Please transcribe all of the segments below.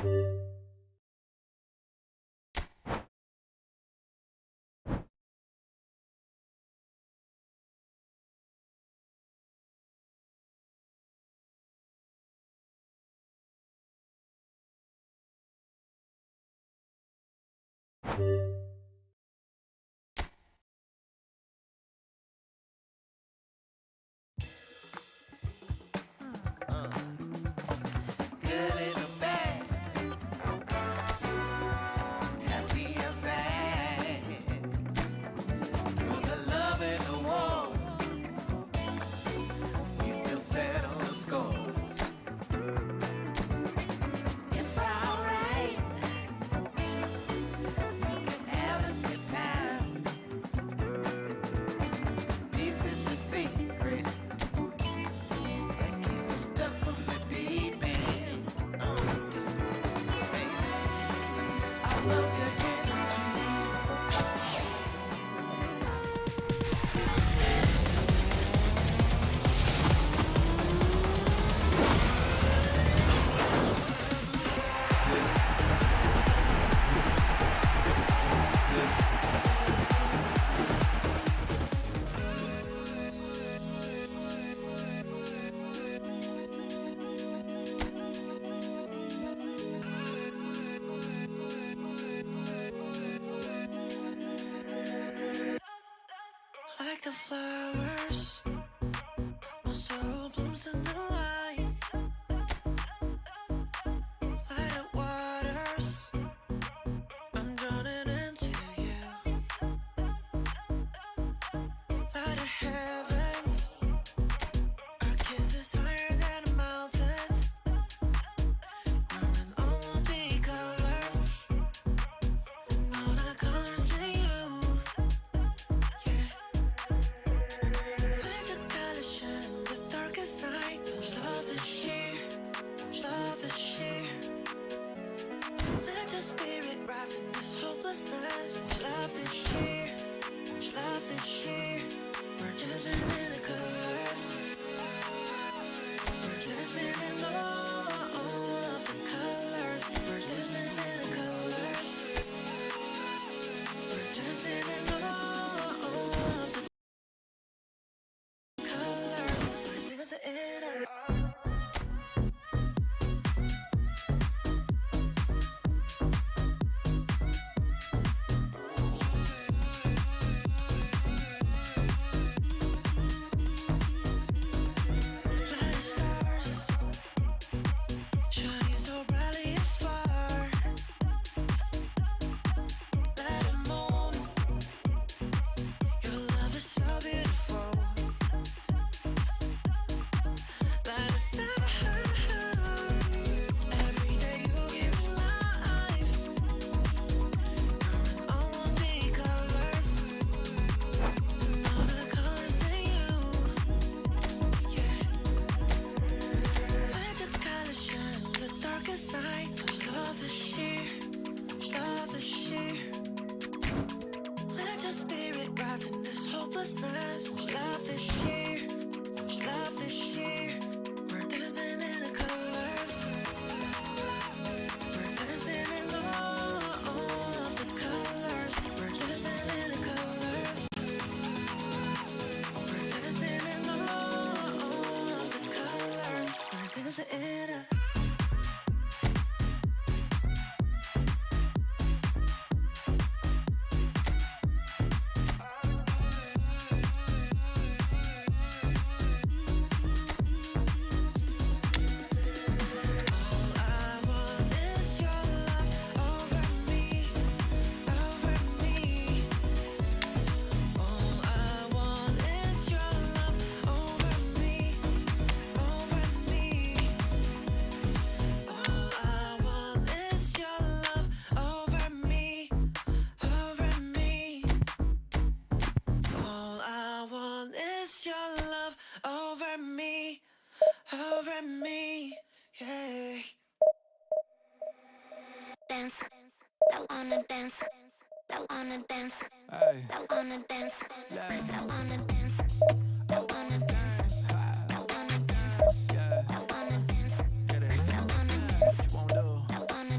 Good in the bad, happy and sad. Through the love and the wars, we still settle the scores. It's alright, you can have a good time. Peace is a secret that keeps some stuff from the deep end. Baby, I love your energy. Like the flowers, my soul blooms in the light. Like the waters, I'm drowning into you. Like the heavens, our kiss is higher than the mountains. We're in all the colors, and all the colors in you. Yeah. Let your colors shine the darkest night. Love is sheer, love is sheer. Let your spirit rise in this hopelessness. Love is sheer, love is sheer. We're dancing in the colors. We're dancing in all of the colors. We're dancing in the colors. We're dancing in all of the colors. We're dancing in a light of stars, shining so brightly afar. Let the moon, your love is so beautiful. Like the sun, every day you give me life. You're in all the colors, all the colors in you. Yeah. Let your colors shine the darkest night. Love is sheer, love is sheer. Let your spirit rise in this hopelessness. Love is sheer, love is sheer. We're dancing in the colors. We're dancing in all of the colors. We're dancing in the colors. We're dancing in all of the colors. We're dancing in a dance, I wanna dance, I wanna dance, Hey, I wanna dance, yeah, I wanna dance, I wanna dance, I wanna dance, yeah, I wanna dance, get it. I wanna dance, What you wanna do? I wanna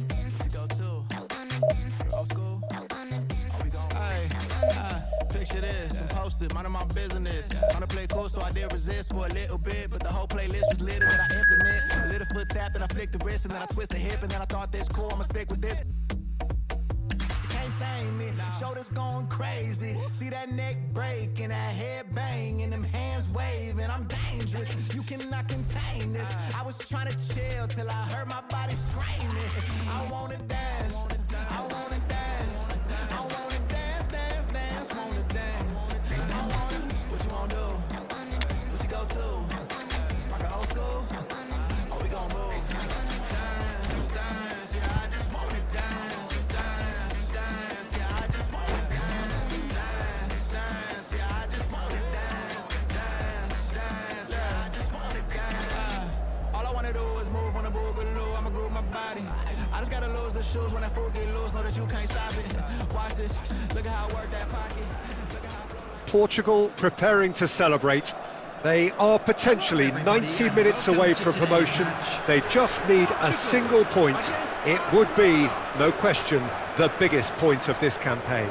this. I'm posted, minding my business. Wanna play cool, so I did resist for a little bit. But the whole playlist was lit, and then I implement. A little foot tap, then I flick the wrist, and then I twist the hip, and then I thought this cool, I'ma stick with this. She can't tame me, shoulders going crazy. See that neck break and that head bang and them hands waving. I'm dangerous, you cannot contain this. I was trying to chill till I heard my body screaming. I wanna dance, I wanna dance, I wanna dance, dance, dance, wanna dance. I wanna, what you wanna do? What you go to? Rock a old school? Oh, we gon' move. Dance, dance, yeah, I just wanna dance. I just gotta lose the shoes when that fool get loose. Know that you can't stop it. Watch this. Look at how I work that pocket. Look at how I flow like... Portugal preparing to celebrate. They are potentially 90 minutes away from promotion. They just need a single point. It would be, no question, the biggest point of this campaign.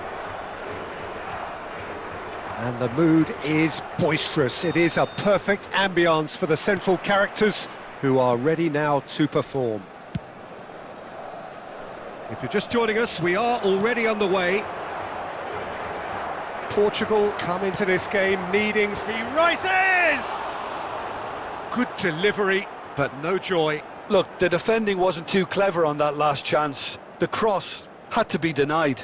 And the mood is boisterous. It is a perfect ambience for the central characters who are ready now to perform. If you're just joining us, we are already on the way. Portugal come into this game needing... He rises! Good delivery, but no joy. Look, the defending wasn't too clever on that last chance. The cross had to be denied.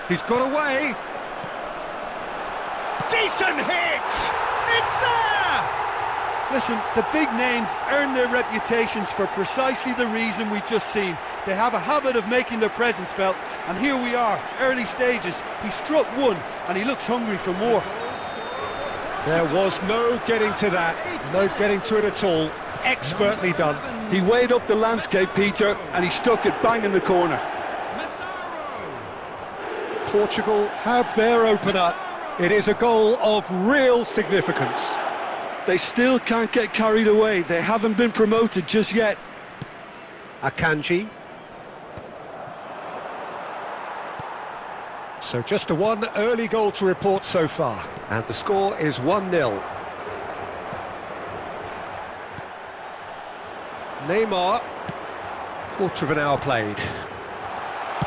He's got away. Decent hit! It's there! Listen, the big names earn their reputations for precisely the reason we've just seen. They have a habit of making their presence felt, and here we are, early stages. He struck one, and he looks hungry for more. There was no getting to that, no getting to it at all. Expertly done. He weighed up the landscape, Peter, and he stuck it bang in the corner. Portugal have their opener. It is a goal of real significance. They still can't get carried away. They haven't been promoted just yet. Akanji. So just the one early goal to report so far. And the score is 1-0. Neymar. Quarter of an hour played.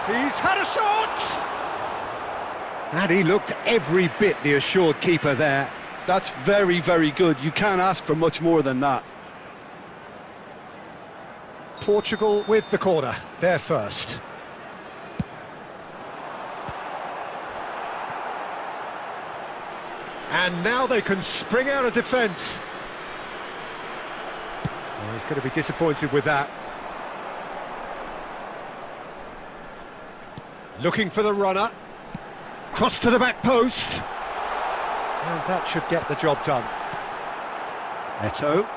He's had a shot! And he looked every bit the assured keeper there. That's very, very good. You can't ask for much more than that. Portugal with the corner, they're first. And now they can spring out of defence. Oh, he's going to be disappointed with that. Looking for the runner. Cross to the back post. And that should get the job done. Eto'o.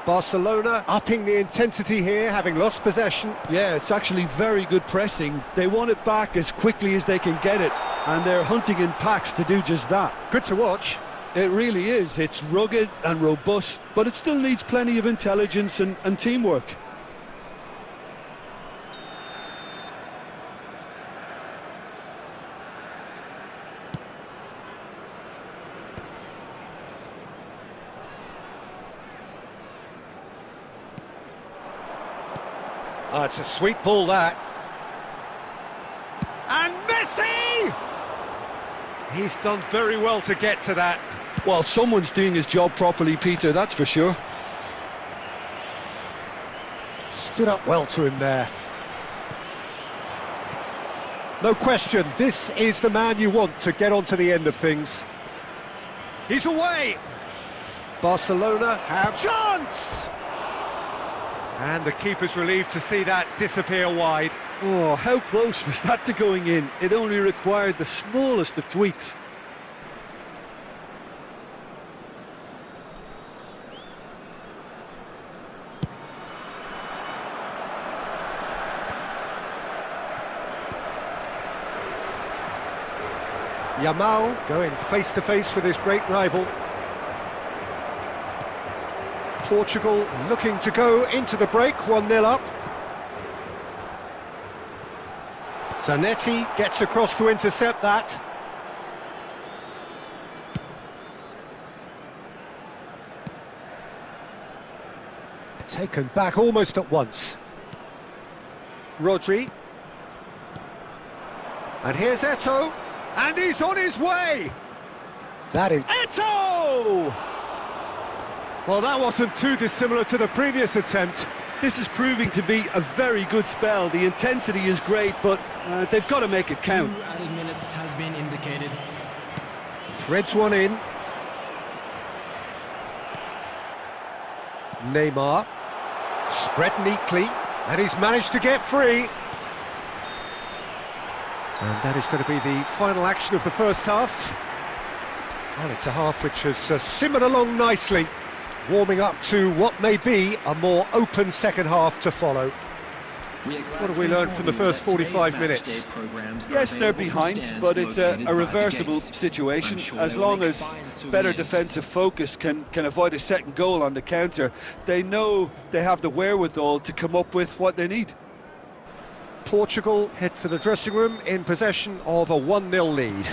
Barcelona upping the intensity here, having lost possession. Yeah, it's actually very good pressing. They want it back as quickly as they can get it, and they're hunting in packs to do just that. Good to watch. It really is. It's rugged and robust, but it still needs plenty of intelligence and teamwork. Oh, it's a sweet ball, that. And Messi! He's done very well to get to that. Well, someone's doing his job properly, Peter, that's for sure. Stood up well to him there. No question, this is the man you want to get on to the end of things. He's away! Barcelona have chance! And the keeper's relieved to see that disappear wide. Oh, how close was that to going in? It only required the smallest of tweaks. Yamal going face-to-face with his great rival. Portugal looking to go into the break, 1-0 up. Zanetti gets across to intercept that. Taken back almost at once. Rodri. And here's Eto'o. And he's on his way! That is Eto'o! Well, that wasn't too dissimilar to the previous attempt. This is proving to be a very good spell. The intensity is great, but they've got to make it count. 2 added minutes has been indicated. Threads one in. Neymar. Spread neatly, and he's managed to get free. And that is going to be the final action of the first half. Well, it's a half which has simmered along nicely, warming up to what may be a more open second half to follow. What have we learned from the first 45 minutes? Yes, they're behind, but it's a reversible situation. As long as better defensive focus can avoid a second goal on the counter, they know they have the wherewithal to come up with what they need. Portugal head for the dressing room in possession of a 1-0 lead.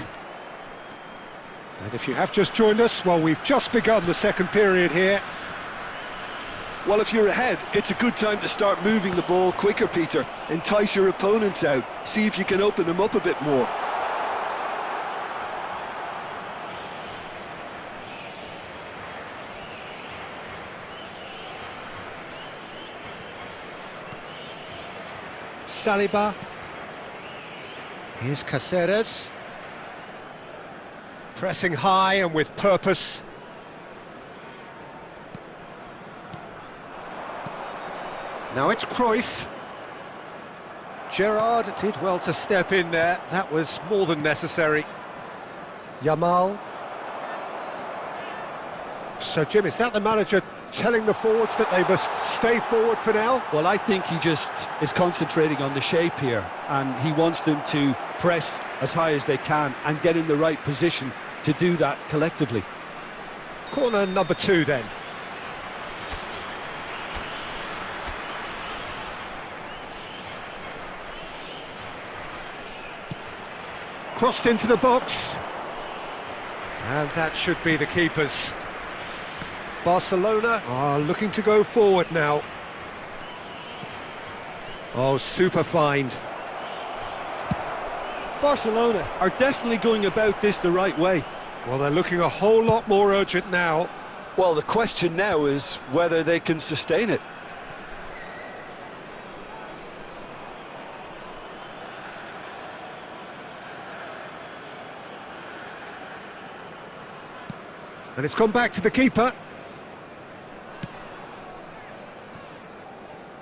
And if you have just joined us, well, we've just begun the second period here. Well, if you're ahead, it's a good time to start moving the ball quicker, Peter. Entice your opponents out. See if you can open them up a bit more. Saliba. Here's Caceres. Pressing high and with purpose. Now it's Cruyff. Gerrard did well to step in there. That was more than necessary. Yamal. So, Jim, is that the manager telling the forwards that they must stay forward for now? Well, I think he just is concentrating on the shape here, and he wants them to press as high as they can and get in the right position to do that collectively. Corner number 2 then. Crossed into the box. And that should be the keepers. Barcelona are looking to go forward now. Oh, super find. Barcelona are definitely going about this the right way. Well, they're looking a whole lot more urgent now. Well, the question now is whether they can sustain it. And it's gone back to the keeper.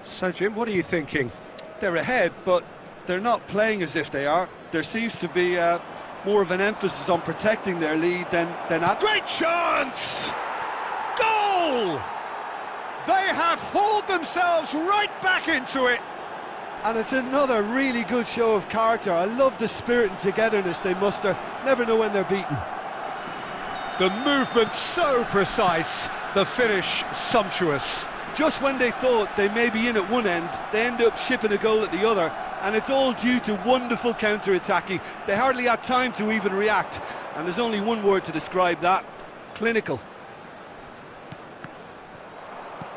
So, Jim, what are you thinking? They're ahead, but they're not playing as if they are. There seems to be more of an emphasis on protecting their lead than at... Great chance! Goal! They have hauled themselves right back into it. And it's another really good show of character. I love the spirit and togetherness they muster. Never know when they're beaten. The movement so precise, the finish sumptuous. Just when they thought they may be in at one end, they end up shipping a goal at the other, and it's all due to wonderful counter-attacking. They hardly had time to even react, and there's only one word to describe that: clinical.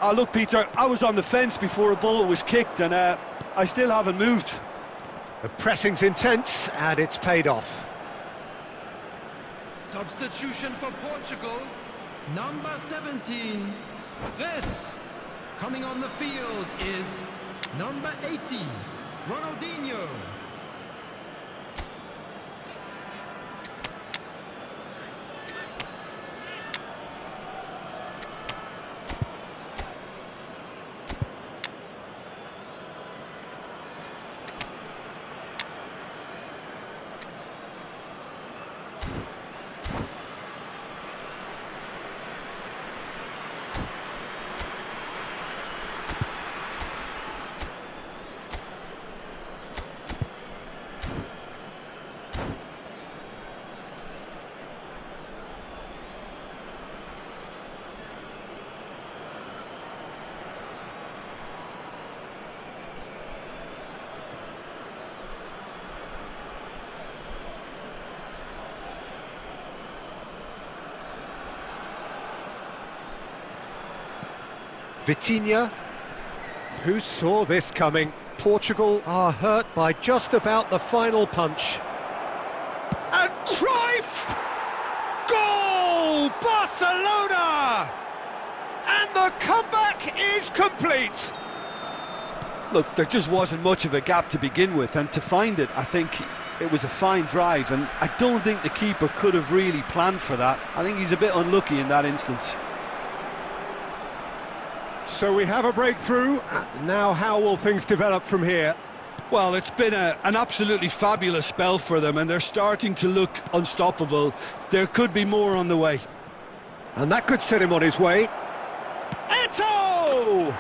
Oh, look, Peter, I was on the fence before a ball was kicked, and I still haven't moved. The pressing's intense, and it's paid off. Substitution for Portugal, number 17, Reds. Coming on the field is number 80, Ronaldinho. Vitinha. Who saw this coming? Portugal are hurt by just about the final punch. And Cruyff! Goal! Barcelona! And the comeback is complete! Look, there just wasn't much of a gap to begin with, and to find it, I think it was a fine drive, and I don't think the keeper could have really planned for that. I think he's a bit unlucky in that instance. So we have a breakthrough. Now how will things develop from here? Well, it's been an absolutely fabulous spell for them, and they're starting to look unstoppable. There could be more on the way. And that could set him on his way. Eto'o!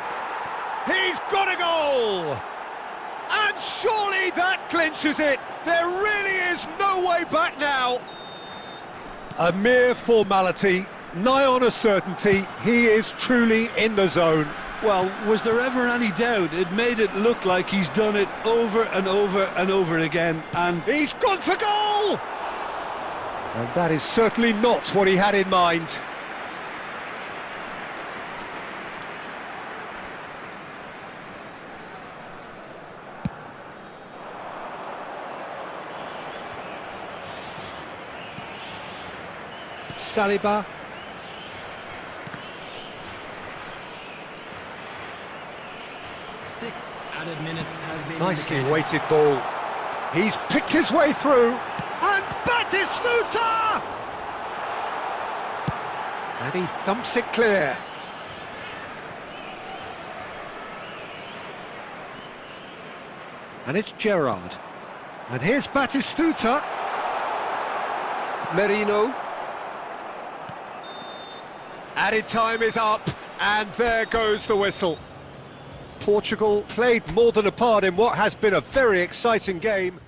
He's got a goal! And surely that clinches it. There really is no way back now. A mere formality, nigh on a certainty. He is truly in the zone. Well, was there ever any doubt? It made it look like he's done it over and over and over again, and he's gone for goal! And that is certainly not what he had in mind. Saliba. Added minutes has been Nicely indicated. weighted ball. He's picked his way through. And Batistuta! And he thumps it clear. And it's Gerrard. And here's Batistuta. Merino. Added time is up, and there goes the whistle. Portugal played more than a part in what has been a very exciting game.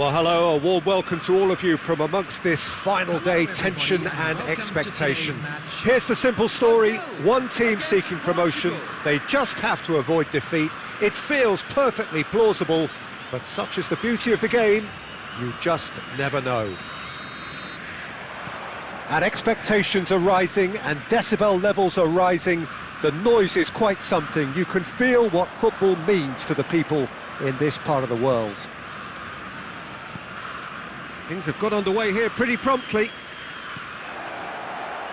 Well, hello, a warm welcome to all of you from amongst this final day tension and expectation. Here's the simple story. One team seeking promotion. They just have to avoid defeat. It feels perfectly plausible, but such is the beauty of the game, you just never know. And expectations are rising and decibel levels are rising. The noise is quite something. You can feel what football means to the people in this part of the world. Things have got underway here pretty promptly.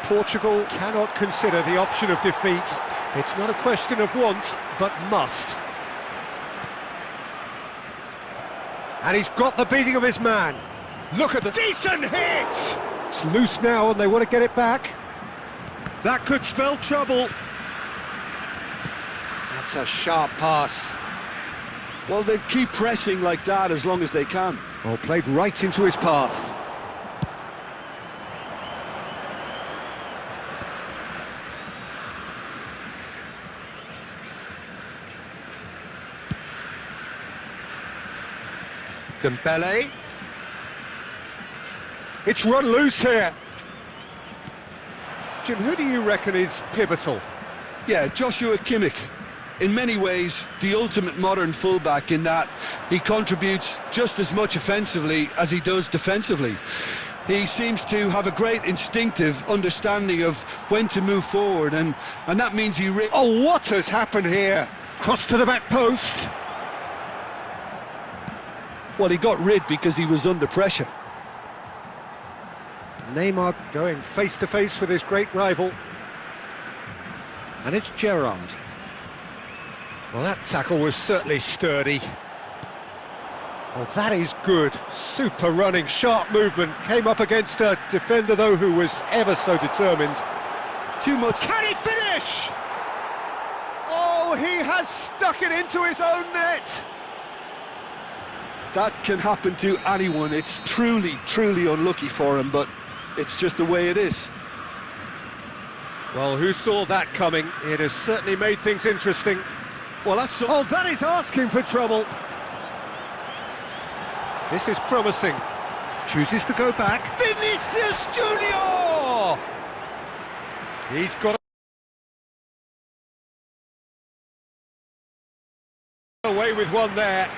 Portugal cannot consider the option of defeat. It's not a question of want, but must. And he's got the beating of his man. Look at the decent hit! It's loose now and they want to get it back. That could spell trouble. That's a sharp pass. well, they keep pressing like that as long as they can. Oh, played right into his path. Dembele. It's run loose here. Jim, who do you reckon is pivotal? Yeah, Joshua Kimmich. In many ways, the ultimate modern fullback in that he contributes just as much offensively as he does defensively. He seems to have a great instinctive understanding of when to move forward, and that means he... Oh, what has happened here? Cross to the back post. Well, he got rid because he was under pressure. Neymar going face-to-face with his great rival. And it's Gerrard. Well, that tackle was certainly sturdy. Well, that is good. Super running, sharp movement. Came up against a defender, though, who was ever so determined. Too much. Can he finish? Oh, he has stuck it into his own net. That can happen to anyone. It's truly, truly unlucky for him, but it's just the way it is. Well, who saw that coming? It has certainly made things interesting. Well, that's... Oh, that is asking for trouble. This is promising. Chooses to go back. Vinicius Junior! He's got away with one there.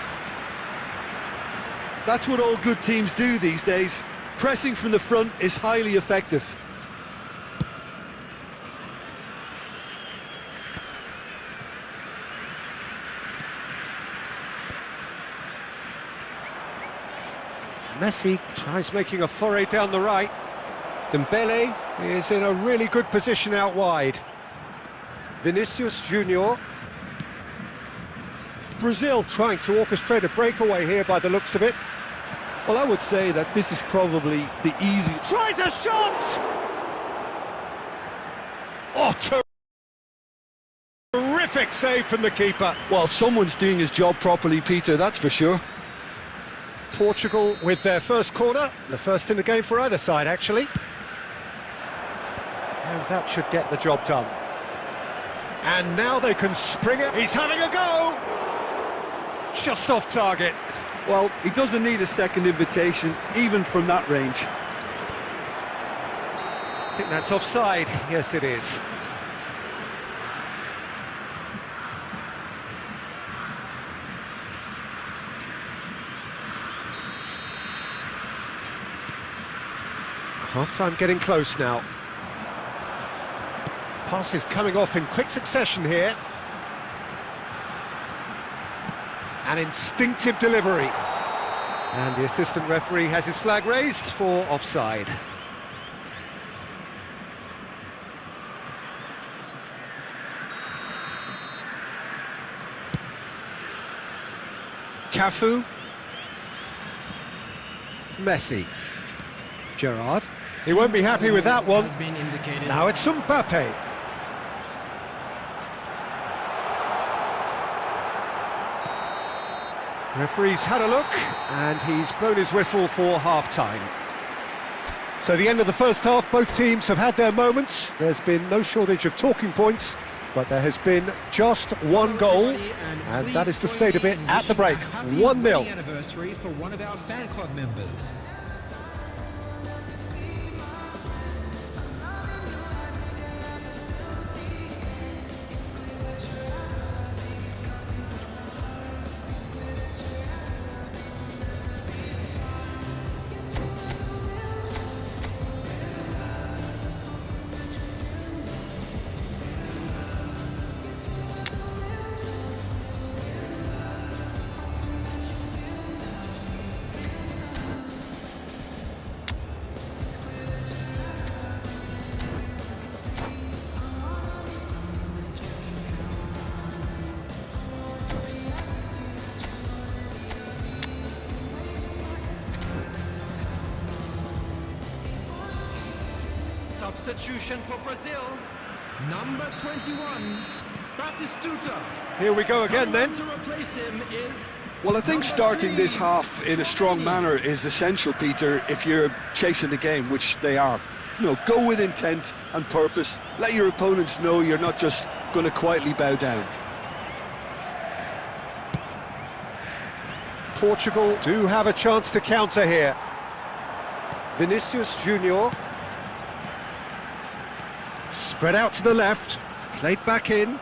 That's what all good teams do these days. Pressing from the front is highly effective. Messi tries making a foray down the right. Dembele is in a really good position out wide. Vinicius Junior. Brazil trying to orchestrate a breakaway here by the looks of it. Well, I would say that this is probably the easiest. Tries a shot! Oh, terrific save from the keeper. Well, someone's doing his job properly, Peter, that's for sure. Portugal with their first corner, the first in the game for either side, actually. And that should get the job done. And now they can spring it. He's having a go! Just off target. Well, he doesn't need a second invitation, even from that range. I think that's offside. Yes, it is. Half-time getting close now. Passes coming off in quick succession here. An instinctive delivery. And the assistant referee has his flag raised for offside. Cafu. Messi. Gerrard. He won't be happy with that one. Now it's Mbappe. Referee's had a look, and he's blown his whistle for half-time. So the end of the first half, both teams have had their moments. There's been no shortage of talking points, but there has been just one goal, and that is the state of it at the break. 1-0. Anniversary for one of our fan club members. Substitution for Brazil, number 21, Batistuta. Here we go again then. To replace him is... Well, I think starting this half in a strong manner is essential, Peter, if you're chasing the game, which they are. You know, go with intent and purpose. Let your opponents know you're not just going to quietly bow down. Portugal do have a chance to counter here. Vinicius Junior. Spread out to the left, played back in.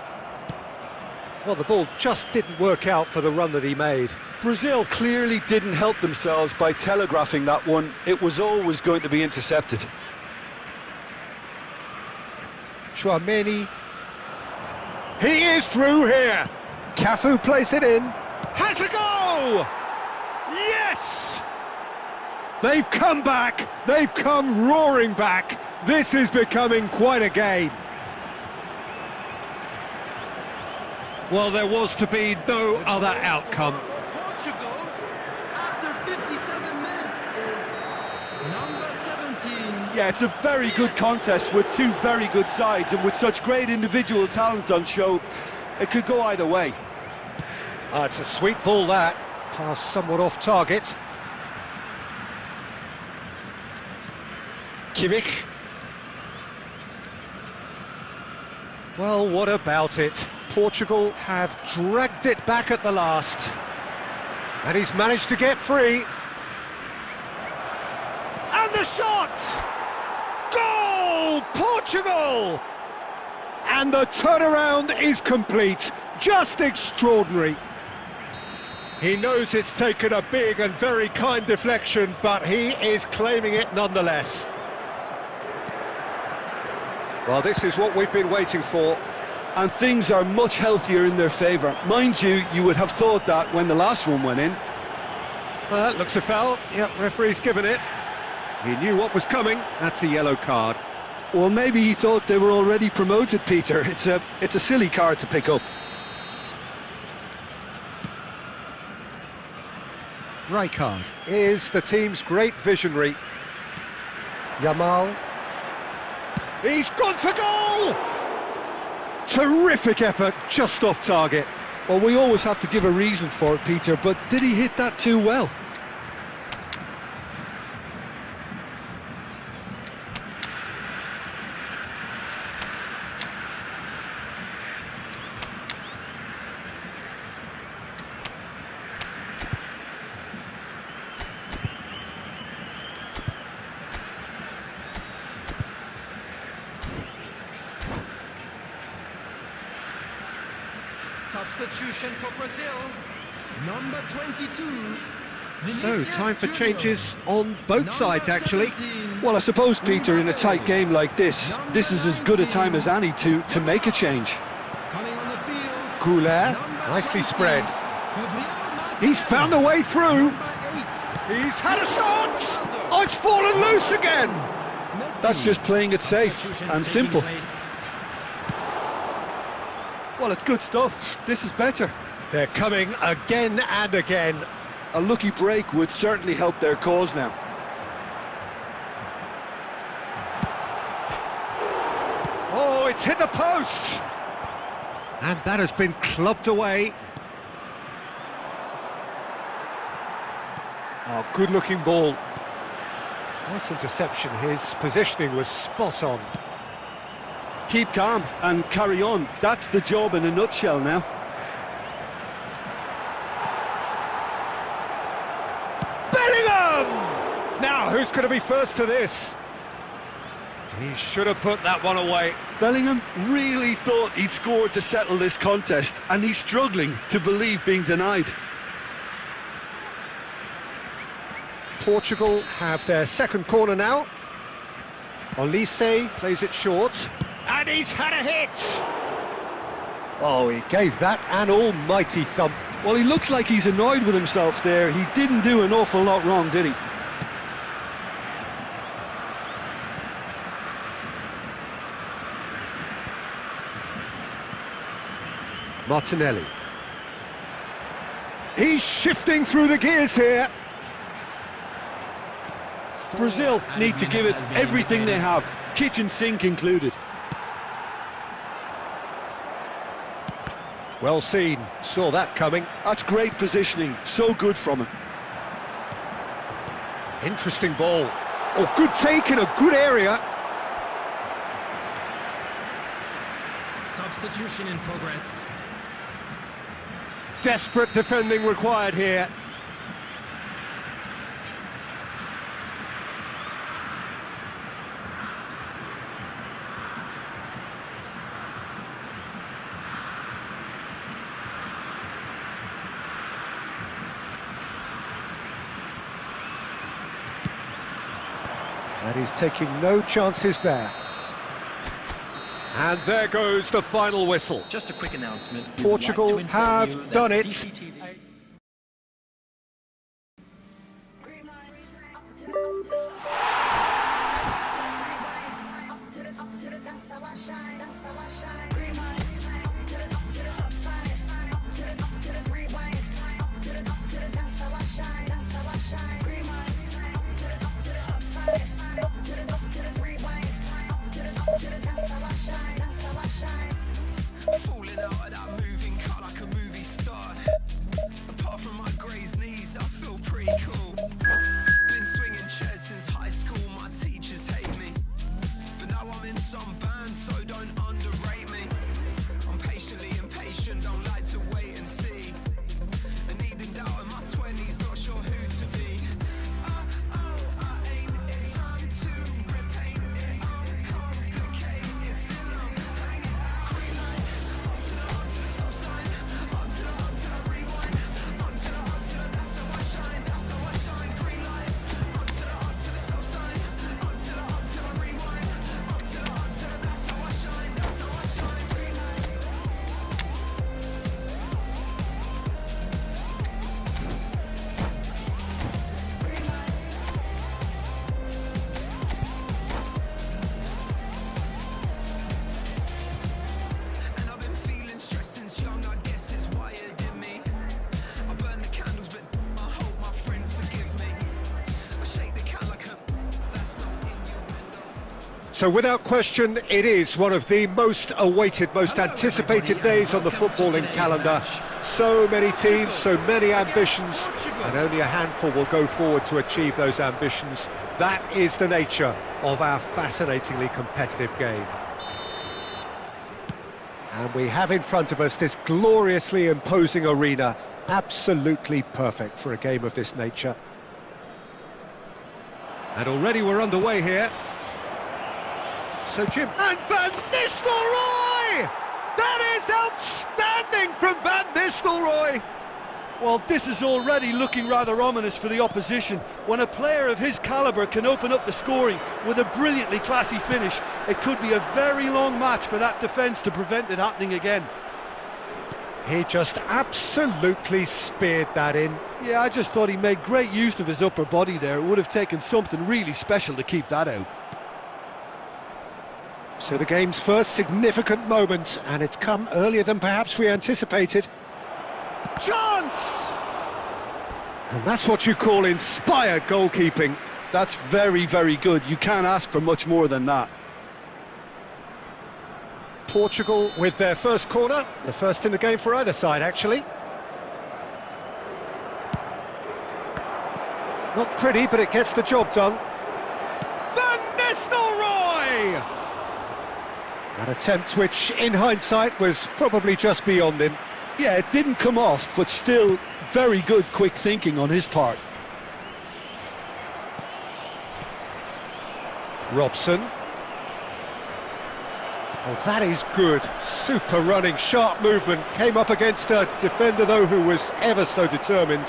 Well, the ball just didn't work out for the run that he made. Brazil clearly didn't help themselves by telegraphing that one. It was always going to be intercepted. Chouameni. He is through here. Cafu plays it in. Has a go! Yes! They've come back. They've come roaring back. This is becoming quite a game. Well, there was to be no other outcome. Portugal, after 57 minutes, is number 17. Yeah, it's a very good contest with two very good sides, and with such great individual talent on show, it could go either way. It's a sweet ball, that. Pass somewhat off target. Kimmich. Well, what about it? Portugal have dragged it back at the last. And he's managed to get free. And the shot! Goal! Portugal! And the turnaround is complete. Just extraordinary. He knows it's taken a big and very kind deflection, but he is claiming it nonetheless. Well, this is what we've been waiting for. And things are much healthier in their favour. Mind you, you would have thought that when the last one went in. That looks a foul. Yep, referee's given it. He knew what was coming. That's a yellow card. Well, maybe he thought they were already promoted, Peter. It's a silly card to pick up. Rijkaard is the team's great visionary. Yamal. He's gone for goal! Terrific effort, just off target. Well, we always have to give a reason for it, Peter, but did he hit that too well? Substitution for Brazil, number 22. So, time for changes on both sides, actually. Well, I suppose, Peter, in a tight game like this is as good a time as any to make a change. Coming on the field, Couler, nicely spread. He's found a way through. He's had a shot! Oh, it's fallen loose again! That's just playing it safe and simple. Well, it's good stuff. This is better. They're coming again and again. A lucky break would certainly help their cause now. Oh, it's hit the post! And that has been clubbed away. Oh, good-looking ball. Nice interception. His positioning was spot on. Keep calm and carry on. That's the job in a nutshell now. Bellingham! Now, who's going to be first to this? He should have put that one away. Bellingham really thought he'd scored to settle this contest, and he's struggling to believe being denied. Portugal have their second corner now. Olise plays it short. And he's had a hit! Oh, he gave that an almighty thump. Well, he looks like he's annoyed with himself there. He didn't do an awful lot wrong, did he? Martinelli. He's shifting through the gears here. Brazil need to give it everything they have, kitchen sink included. Well seen, saw that coming. That's great positioning, so good from him. Interesting ball. Oh, good take in a good area. substitution in progress. Desperate defending required here. And he's taking no chances there. And there goes the final whistle. Just a quick announcement. We would Portugal like to inform have you that done it. CCTV Falling out of that moving car like a movie star. Apart from my grazed knees, I feel pretty cool. Been swinging chairs since high school, my teachers hate me. But now I'm in some band, so don't underrate me. I'm patiently impatient, don't like to wait and see. And needing doubt in my 20s, not sure who to be. I ain't in time to repaint it, uncomplicate it. Still I'm hanging out. Green light, up to the stop sign. Up to the rewind. Up to the, that's how I shine, that's how I shine. Green light, up to the stop sign. Up to the rewind. Up to the, that's how I shine, that's how I shine. Green light. And I've been feeling stressed since young, I guess it's wired in me. I burn the candles, but I hope my friends forgive me. I shake the can like a that's not innuendo. So without question, it is one of the most awaited, most anticipated days on the footballing calendar. So many teams, so many ambitions, and only a handful will go forward to achieve those ambitions. That is the nature of our fascinatingly competitive game. And we have in front of us this gloriously imposing arena, absolutely perfect for a game of this nature. And already we're underway here. So Jim, and Van Nistelrooy! That is outstanding from Van Nistelrooy! Well, this is already looking rather ominous for the opposition. When a player of his calibre can open up the scoring with a brilliantly classy finish, it could be a very long match for that defence to prevent it happening again. He just absolutely speared that in. Yeah, I just thought he made great use of his upper body there. It would have taken something really special to keep that out. So the game's first significant moment, and it's come earlier than perhaps we anticipated. Chance! And that's what you call inspired goalkeeping. That's very, very good. You can't ask for much more than that. Portugal with their first corner, the first in the game for either side, actually. Not pretty, but it gets the job done. Van Nistelrooy! An attempt which, in hindsight, was probably just beyond him. Yeah, it didn't come off, but still very good quick thinking on his part. Robson. Oh, that is good. Super running, sharp movement. Came up against a defender, though, who was ever so determined.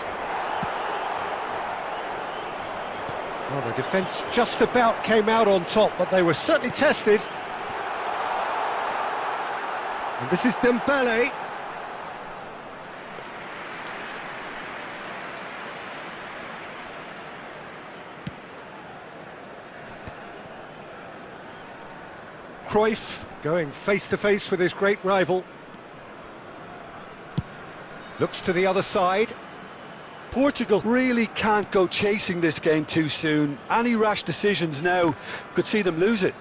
Well, the defence just about came out on top, but they were certainly tested. And this is Dembele. Cruyff going face-to-face with his great rival. Looks to the other side. Portugal really can't go chasing this game too soon. Any rash decisions now could see them lose it.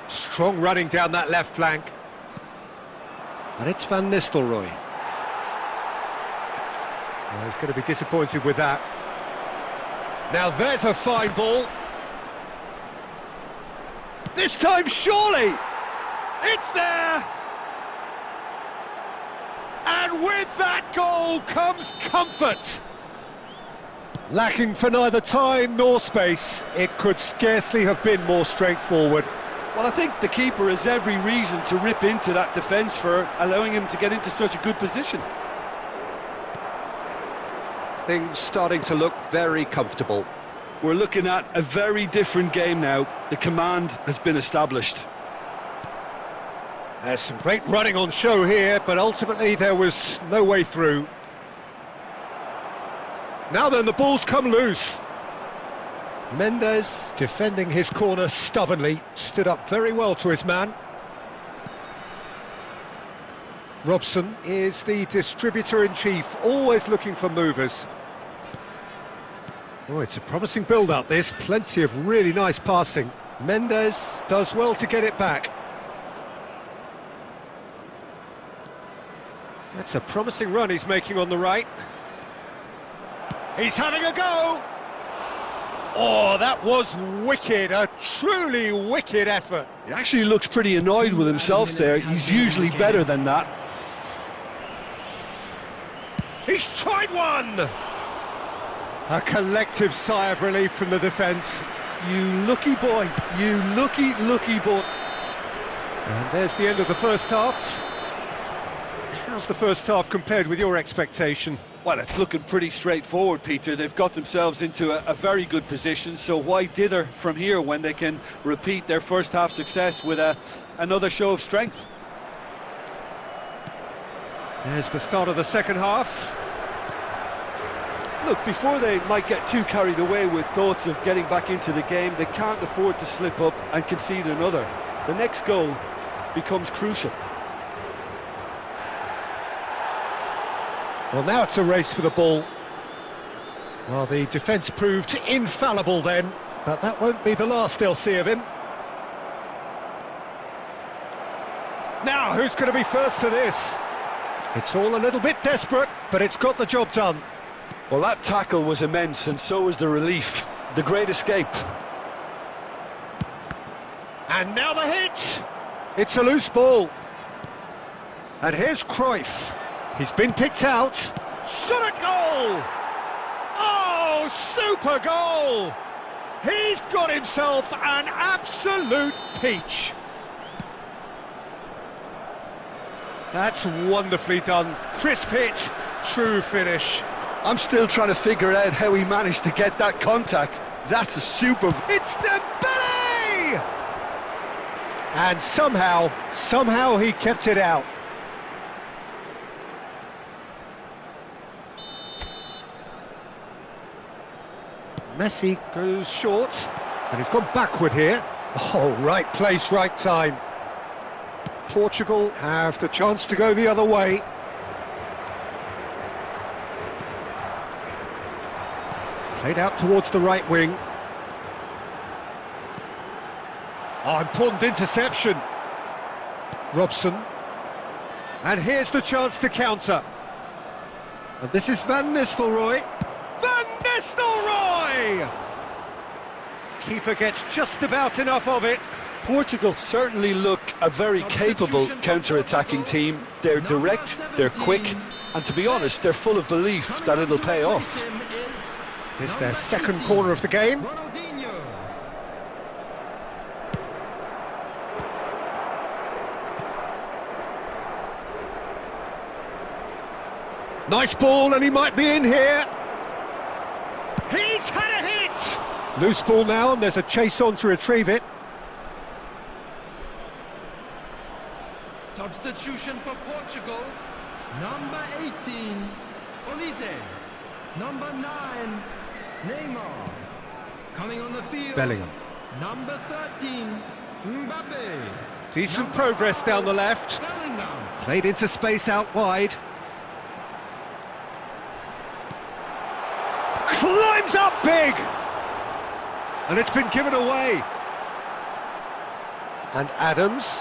Strong running down that left flank. And it's Van Nistelrooy. Well, he's going to be disappointed with that. Now there's a fine ball. This time, surely! It's there! And with that goal comes comfort! Lacking for neither time nor space, it could scarcely have been more straightforward. Well, I think the keeper has every reason to rip into that defence for allowing him to get into such a good position. Things starting to look very comfortable. We're looking at a very different game now. The command has been established. There's some great running on show here, but ultimately there was no way through. Now then, the ball's come loose. Mendes, defending his corner stubbornly, stood up very well to his man. Robson is the distributor-in-chief, always looking for movers. Oh, it's a promising build-up, this. Plenty of really nice passing. Mendes does well to get it back. That's a promising run he's making on the right. He's having a go! Oh, that was wicked, a truly wicked effort. He actually looks pretty annoyed with himself there. He's usually better than that. He's tried one! A collective sigh of relief from the defence. You lucky boy, you lucky boy. And there's the end of the first half. How's the first half compared with your expectation? Well, it's looking pretty straightforward, Peter. They've got themselves into a very good position, so why dither from here when they can repeat their first half success with another show of strength? There's the start of the second half. Look, before they might get too carried away with thoughts of getting back into the game, they can't afford to slip up and concede another. The next goal becomes crucial. Well, now it's a race for the ball. Well, the defence proved infallible then, but that won't be the last they'll see of him. Now, who's going to be first to this? It's all a little bit desperate, but it's got the job done. Well, that tackle was immense, and so was the relief. The great escape. And now the hit! It's a loose ball. And here's Cruyff. He's been picked out. Shot at goal! Oh, super goal! He's got himself an absolute peach. That's wonderfully done. Crisp hit, true finish. I'm still trying to figure out how he managed to get that contact. That's a super... It's Dembele! And somehow he kept it out. Messi goes short, and he's gone backward here. Oh, right place, right time. Portugal have the chance to go the other way. Played out towards the right wing. Oh, important interception. Robson. And here's the chance to counter. And this is Van Nistelrooy. Van Nistelrooy! Keeper gets just about enough of it. Portugal certainly look a very capable counter-attacking team. They're direct, they're quick, and to be honest, they're full of belief that it'll pay off. It's their second corner of the game. Nice ball, and he might be in here. He's had a hit! Loose ball now, and there's a chase on to retrieve it. Substitution for Portugal. Number 18, Olise. Number 9, Neymar. Coming on the field, Bellingham. Number 13, Mbappe. Decent progress down the left. Bellingham. Played into space out wide. Climbs up big! And it's been given away. And Adams.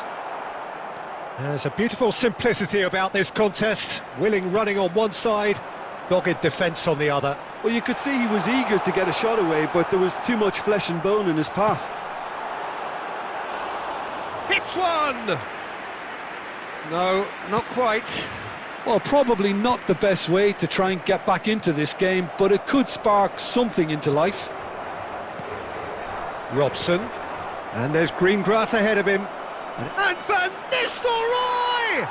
There's a beautiful simplicity about this contest. Willing running on one side, dogged defence on the other. Well, you could see he was eager to get a shot away, but there was too much flesh and bone in his path. Hits one! No, not quite. Well, probably not the best way to try and get back into this game, but it could spark something into life. Robson. And there's green grass ahead of him. And Van Nistelrooy!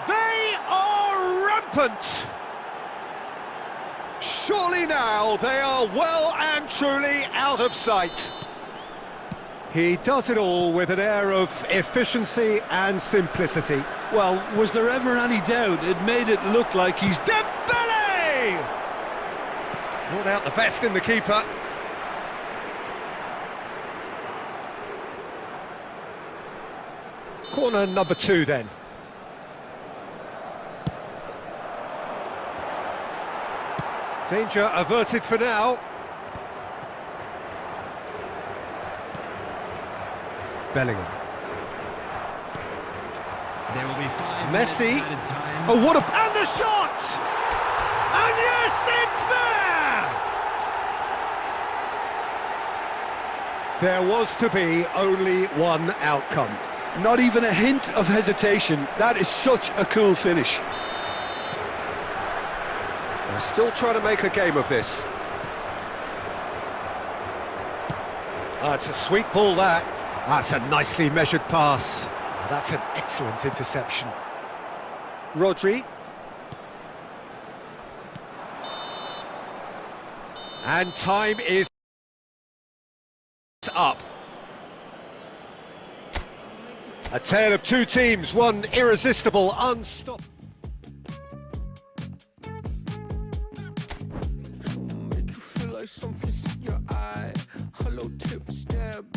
They are rampant! Surely now they are well and truly out of sight. He does it all with an air of efficiency and simplicity. Well, was there ever any doubt? It made it look like he's... Dembele! Brought out the best in the keeper. Corner number 2 then. Danger averted for now. Bellingham. There will be 5 Messi. minutes added time. Oh, what a... And the shot! And yes, it's there! There was to be only one outcome. Not even a hint of hesitation. That is such a cool finish. They're still trying to make a game of this. It's a sweet ball, that. That's a nicely measured pass. That's an excellent interception. Rodri. And time is up. A tale of two teams, one irresistible, unstoppable. Make you feel like something's in your eye. Hello, tip, stab.